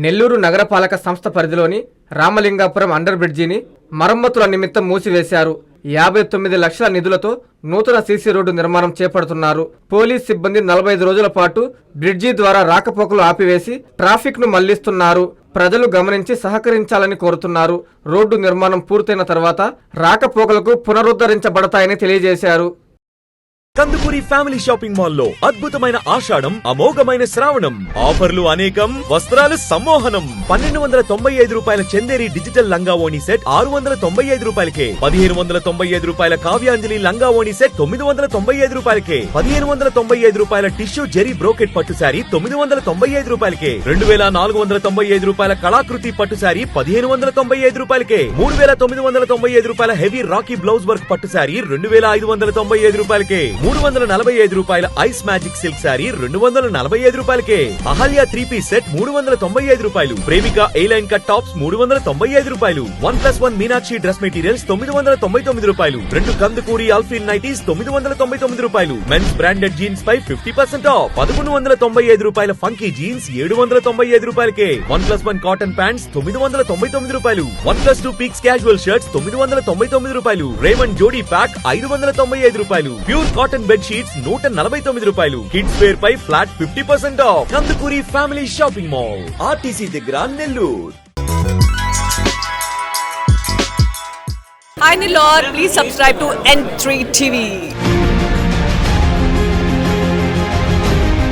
నెల్లూరు నగరపాలక సంస్థ పరిధిలోని రామలింగాపురం అండర్ బ్రిడ్జిని మరమ్మతుల నిమిత్తం మూసివేశారు. 59 లక్షల నిధులతో నూతన సీసీ రోడ్డు నిర్మాణం చేపడుతున్నారు. పోలీస్ సిబ్బంది 45 రోజుల పాటు బ్రిడ్జి ద్వారా రాకపోకలు ఆపివేసి ట్రాఫిక్ ను మళ్లిస్తున్నారు. ప్రజలు గమనించి సహకరించాలని కోరుతున్నారు. రోడ్డు నిర్మాణం పూర్తయిన తర్వాత రాకపోకలకు పునరుద్ధరించబడతాయని తెలియజేశారు. కందుకూరి ఫ్యామిలీ షాపింగ్ మాల్ లో అద్భుతమైన ఆషాఢం, అమోఘమైన శ్రావణం, ఆఫర్లు అనేకం, వస్త్రాలు సమ్మోహనం. 1295 రూపాయల చందేరి డిజిటల్ లంగా ఓణి సెట్ 695 రూపాయలకే, 1595 రూపాయల కావ్యాంజలి లంగా ఓణి సెట్ 995 రూపాయలకే, 1595 రూపాయల టిష్యూ జెరీ బ్రోకెట్ పట్టు శారీ 995 రూపాయలకే, 2495 రూపాయల కళాకృతి పట్టు శారీ 1595 రూపాయలకే, 3995 రూపాయల హెవీ రాకీ బ్లౌజ్ వర్క్ పట్టు శారీ 2595 రూపాయలకే, 345 రూపాయల ఐస్ మ్యాజిక్ సిల్క్ శారీ 245 రూపాయలకే, అహల్య 3 పీస్ సెట్ 395 రూపాయలు, ప్రేమిక ఏ లైన్ కట్ టాప్స్ 395 రూపాయలు, 1+1 మీనాక్షి డ్రెస్ మెటీరియల్స్ 999 రూపాయలు, 2 కందుకూరి అల్ఫిన్ నైటీస్ 999 రూపాయలు, మెన్స్ బ్రాండెడ్ జీన్స్ పై 50% ఆఫ్, 1195 రూపాయల ఫంకీ జీన్స్ 795 రూపాయలకే, 1+1 కాటన్ ప్యాంట్స్ 999 రూపాయలు, 1+2 పీక్స్ క్యాజువల్ షర్ట్స్ 999 రూపాయలు, రేమండ్ జోడీ ప్యాక్ 595 రూపాయలు, ప్యూర్ కాటన్ బెడ్ షీట్స్ 149 రూపాయలు, కిడ్స్ వేర్ పై flat 50% off. Kandukuri family shopping mall, RTC దగ్గర, Nellore. Hi Nellore, please subscribe to N3 TV.